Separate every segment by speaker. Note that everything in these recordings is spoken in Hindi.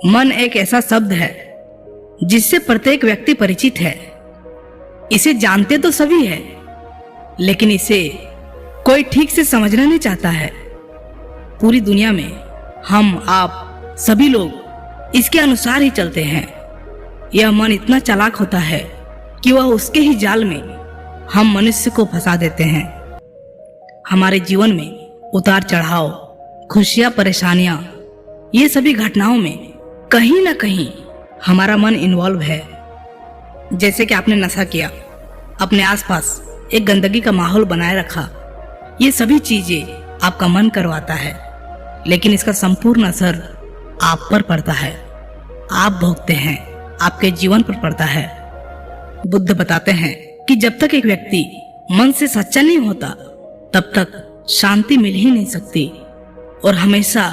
Speaker 1: मन एक ऐसा शब्द है जिससे प्रत्येक व्यक्ति परिचित है। इसे जानते तो सभी है, लेकिन इसे कोई ठीक से समझना नहीं चाहता है। पूरी दुनिया में हम आप सभी लोग इसके अनुसार ही चलते हैं। यह मन इतना चालाक होता है कि वह उसके ही जाल में हम मनुष्य को फंसा देते हैं। हमारे जीवन में उतार चढ़ाव, खुशियां, परेशानियां, ये सभी घटनाओं में कहीं ना कहीं हमारा मन इन्वॉल्व है। जैसे कि आपने नशा किया, अपने आसपास एक गंदगी का माहौल बनाए रखा, ये सभी चीजें आपका मन करवाता है, लेकिन इसका संपूर्ण असर आप पर पड़ता है। आप भोगते हैं, आपके जीवन पर पड़ता है। बुद्ध बताते हैं कि जब तक एक व्यक्ति मन से सच्चा नहीं होता तब तक शांति मिल ही नहीं सकती और हमेशा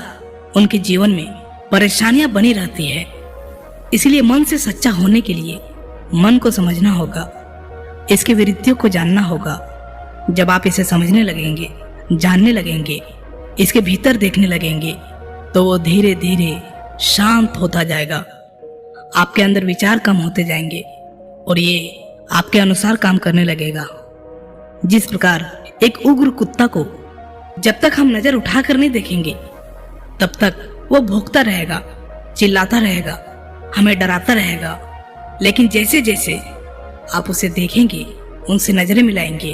Speaker 1: उनके जीवन में परेशानियां बनी रहती है। इसलिए मन से सच्चा होने के लिए मन को समझना होगा, इसके विरुद्धियों को जानना होगा। जब आप इसे समझने लगेंगे, जानने लगेंगे, इसके भीतर देखने लगेंगे, तो वो धीरे धीरे शांत होता जाएगा। आपके अंदर विचार कम होते जाएंगे और ये आपके अनुसार काम करने लगेगा। जिस प्रकार एक उग्र कुत्ता को जब तक हम नजर उठाकर नहीं देखेंगे तब तक वो भौंकता रहेगा, चिल्लाता रहेगा, हमें डराता रहेगा, लेकिन जैसे जैसे आप उसे देखेंगे, उनसे नजरें मिलाएंगे,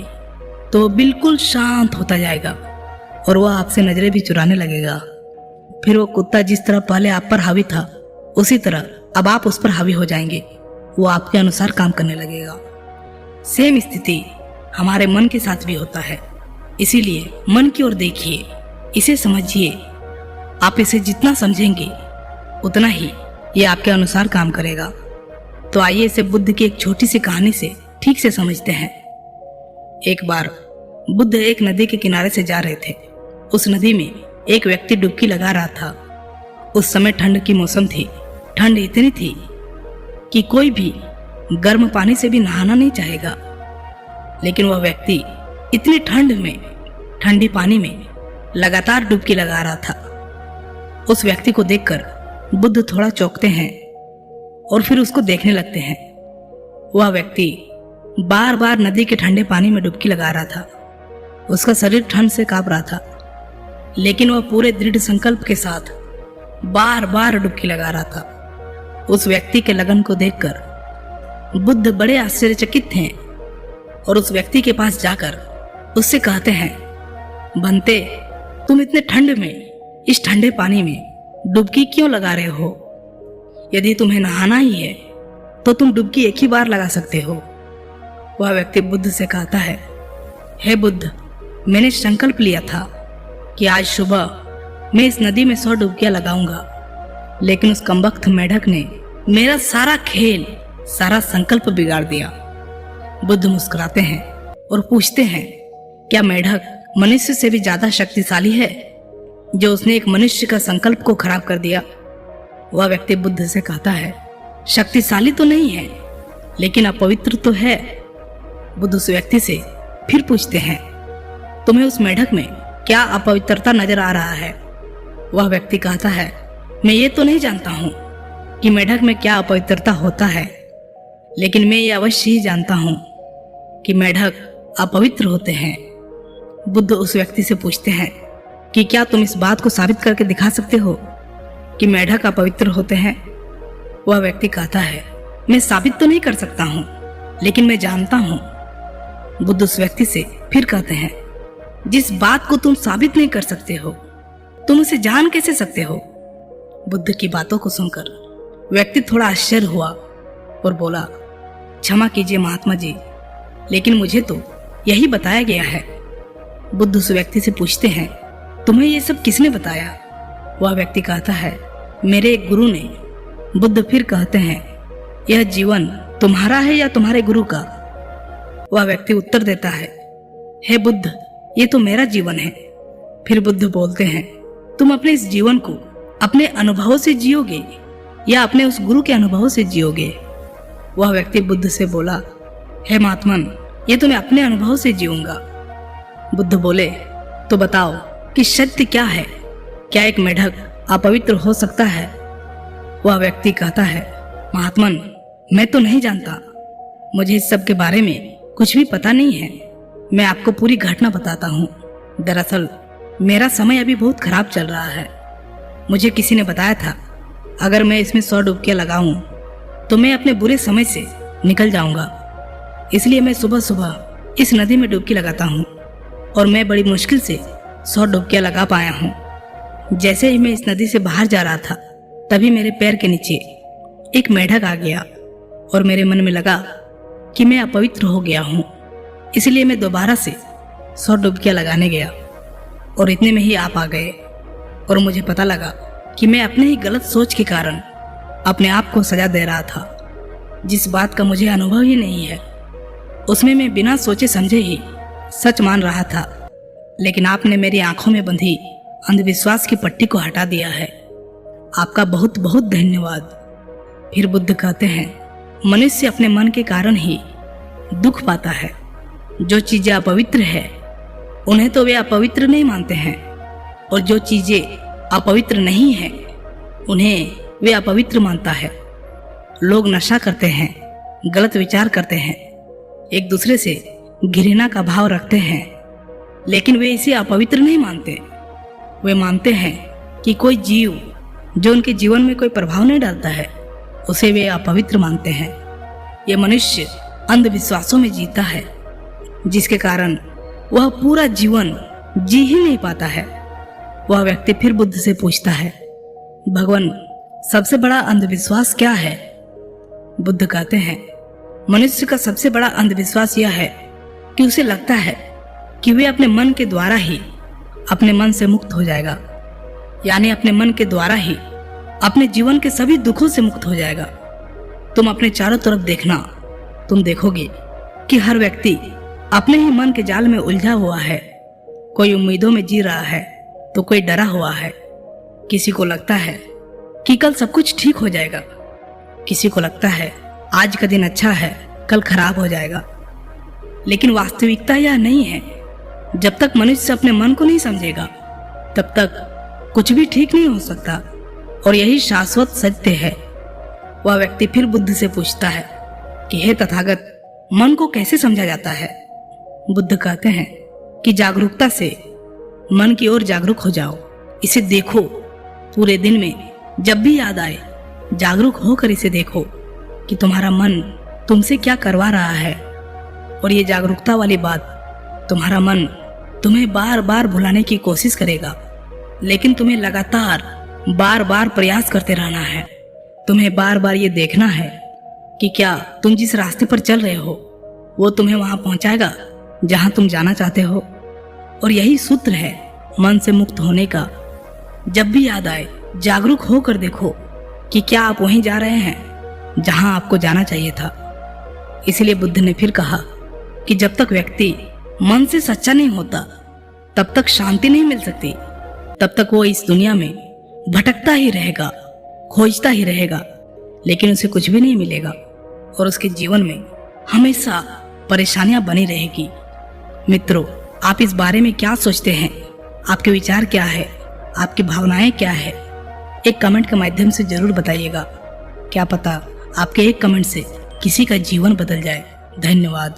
Speaker 1: तो वो बिल्कुल शांत होता जाएगा और वह आपसे नजरें भी चुराने लगेगा। फिर वो कुत्ता जिस तरह पहले आप पर हावी था, उसी तरह अब आप उस पर हावी हो जाएंगे। वो आपके अनुसार काम करने लगेगा। सेम स्थिति हमारे मन के साथ भी होता है। इसीलिए मन की ओर देखिए, इसे समझिए। आप इसे जितना समझेंगे उतना ही ये आपके अनुसार काम करेगा। तो आइए इसे बुद्ध की एक छोटी सी कहानी से ठीक से समझते हैं। एक बार बुद्ध एक नदी के किनारे से जा रहे थे। उस नदी में एक व्यक्ति डुबकी लगा रहा था। उस समय ठंड की मौसम थी। ठंड इतनी थी कि कोई भी गर्म पानी से भी नहाना नहीं चाहेगा, लेकिन वह व्यक्ति इतनी ठंड में ठंडी पानी में लगातार डुबकी लगा रहा था। उस व्यक्ति को देखकर बुद्ध थोड़ा चौंकते हैं और फिर उसको देखने लगते हैं। वह व्यक्ति बार बार नदी के ठंडे पानी में डुबकी लगा रहा था। उसका शरीर ठंड से कांप रहा था, लेकिन वह पूरे दृढ़ संकल्प के साथ बार बार डुबकी लगा रहा था। उस व्यक्ति के लगन को देखकर बुद्ध बड़े आश्चर्यचकित थे और उस व्यक्ति के पास जाकर उससे कहते हैं, बनते, तुम इतने ठंड में इस ठंडे पानी में डुबकी क्यों लगा रहे हो? यदि तुम्हें नहाना ही है तो तुम डुबकी एक ही बार लगा सकते हो। वह व्यक्ति बुद्ध से कहता है, हे बुद्ध, मैंने संकल्प लिया था कि आज सुबह मैं इस नदी में 100 डुबकियां लगाऊंगा, लेकिन उस कमबख्त मेढक ने मेरा सारा खेल, सारा संकल्प बिगाड़ दिया। बुद्ध मुस्कुराते हैं और पूछते हैं, क्या मेढक मनुष्य से भी ज्यादा शक्तिशाली है जो उसने एक मनुष्य का संकल्प को खराब कर दिया? वह व्यक्ति बुद्ध से कहता है, शक्तिशाली तो नहीं है, लेकिन अपवित्र तो है। बुद्ध उस व्यक्ति से फिर पूछते हैं, तुम्हें उस मेढक में क्या अपवित्रता नजर आ रहा है? वह व्यक्ति कहता है, मैं ये तो नहीं जानता हूँ कि मेढक में क्या अपवित्रता होता है, लेकिन मैं ये अवश्य ही जानता हूँ कि मेढक अपवित्र होते हैं। बुद्ध उस व्यक्ति से पूछते हैं कि क्या तुम इस बात को साबित करके दिखा सकते हो कि मेढक अपवित्र होते हैं? वह व्यक्ति कहता है, मैं साबित तो नहीं कर सकता हूँ, लेकिन मैं जानता हूँ। बुद्ध उस व्यक्ति से फिर कहते हैं, जिस बात को तुम साबित नहीं कर सकते हो, तुम उसे जान कैसे सकते हो? बुद्ध की बातों को सुनकर व्यक्ति थोड़ा आश्चर्य हुआ और बोला, क्षमा कीजिए महात्मा जी, लेकिन मुझे तो यही बताया गया है। बुद्ध उस व्यक्ति से पूछते हैं, तुम्हें ये सब किसने बताया? वह व्यक्ति कहता है, मेरे एक गुरु ने। बुद्ध फिर कहते हैं, यह जीवन तुम्हारा है या तुम्हारे गुरु का? वह व्यक्ति उत्तर देता है, हे बुद्ध, ये तो मेरा जीवन है। फिर बुद्ध बोलते हैं, तुम अपने इस जीवन को अपने अनुभवों से जियोगे या अपने उस गुरु के अनुभवों से जियोगे? वह व्यक्ति बुद्ध से बोला, हे महात्मन, ये तो मैं अपने अनुभव से जीऊंगा। बुद्ध बोले, तो बताओ कि सत्य क्या है? क्या एक मेढक अपवित्र हो सकता है। वह व्यक्ति कहता है, महात्मन, मैं तो नहीं जानता, मुझे इस सब के बारे में कुछ भी पता नहीं है। मैं आपको पूरी घटना बताता हूँ। दरअसल मेरा समय अभी बहुत खराब चल रहा है। मुझे किसी ने बताया था अगर मैं इसमें 100 डुबकियां लगाऊं तो मैं अपने बुरे समय से निकल जाऊंगा। इसलिए मैं सुबह सुबह इस नदी में डुबकी लगाता हूँ और मैं बड़ी मुश्किल से 100 डुबकियां लगा पाया हूँ। जैसे ही मैं इस नदी से बाहर जा रहा था तभी मेरे पैर के नीचे एक मेढक आ गया और मेरे मन में लगा कि मैं अपवित्र हो गया हूँ। इसलिए मैं दोबारा से 100 डुबकियां लगाने गया और इतने में ही आप आ गए और मुझे पता लगा कि मैं अपने ही गलत सोच के कारण अपने आप को सजा दे रहा था। जिस बात का मुझे अनुभव ही नहीं है उसमें मैं बिना सोचे समझे ही सच मान रहा था। लेकिन आपने मेरी आंखों में बंधी अंधविश्वास की पट्टी को हटा दिया है। आपका बहुत बहुत धन्यवाद। फिर बुद्ध कहते हैं, मनुष्य अपने मन के कारण ही दुख पाता है। जो चीजें अपवित्र है उन्हें तो वे अपवित्र नहीं मानते हैं और जो चीजें अपवित्र नहीं है उन्हें वे अपवित्र मानता है। लोग नशा करते हैं, गलत विचार करते हैं, एक दूसरे से घृणा का भाव रखते हैं, लेकिन वे इसे अपवित्र नहीं मानते। वे मानते हैं कि कोई जीव जो उनके जीवन में कोई प्रभाव नहीं डालता है उसे वे अपवित्र मानते हैं। ये मनुष्य अंधविश्वासों में जीता है जिसके कारण वह पूरा जीवन जी ही नहीं पाता है। वह व्यक्ति फिर बुद्ध से पूछता है, भगवान, सबसे बड़ा अंधविश्वास क्या है? बुद्ध कहते हैं, मनुष्य का सबसे बड़ा अंधविश्वास यह है कि उसे लगता है कि वे अपने मन के द्वारा ही अपने मन से मुक्त हो जाएगा, यानी अपने मन के द्वारा ही अपने जीवन के सभी दुखों से मुक्त हो जाएगा। तुम अपने चारों तरफ देखना, तुम देखोगे कि हर व्यक्ति अपने ही मन के जाल में उलझा हुआ है। कोई उम्मीदों में जी रहा है तो कोई डरा हुआ है। किसी को लगता है कि कल सब कुछ ठीक हो जाएगा, किसी को लगता है आज का दिन अच्छा है, कल खराब हो जाएगा। लेकिन वास्तविकता यह नहीं है। जब तक मनुष्य अपने मन को नहीं समझेगा तब तक कुछ भी ठीक नहीं हो सकता और यही शाश्वत सत्य है। वह व्यक्ति फिर बुद्ध से पूछता है कि हे तथागत, मन को कैसे समझा जाता है? बुद्ध कहते हैं कि जागरूकता से मन की ओर जागरूक हो जाओ, इसे देखो। पूरे दिन में जब भी याद आए जागरूक होकर इसे देखो कि तुम्हारा मन तुमसे क्या करवा रहा है। और ये जागरूकता वाली बात, तुम्हारा मन तुम्हें बार बार भुलाने की कोशिश करेगा, लेकिन तुम्हें लगातार बार बार प्रयास करते रहना है। तुम्हें बार बार ये देखना है कि क्या तुम जिस रास्ते पर चल रहे हो वो तुम्हें वहां पहुंचाएगा जहां तुम जाना चाहते हो। और यही सूत्र है मन से मुक्त होने का। जब भी याद आए जागरूक होकर देखो कि क्या आप वहीं जा रहे हैं जहां आपको जाना चाहिए था। इसलिए बुद्ध ने फिर कहा कि जब तक व्यक्ति मन से सच्चा नहीं होता तब तक शांति नहीं मिल सकती। तब तक वो इस दुनिया में भटकता ही रहेगा, खोजता ही रहेगा, लेकिन उसे कुछ भी नहीं मिलेगा और उसके जीवन में हमेशा परेशानियां बनी रहेगी। मित्रों, आप इस बारे में क्या सोचते हैं? आपके विचार क्या है? आपकी भावनाएं क्या है? एक कमेंट के माध्यम से जरूर बताइएगा। क्या पता आपके एक कमेंट से किसी का जीवन बदल जाए। धन्यवाद।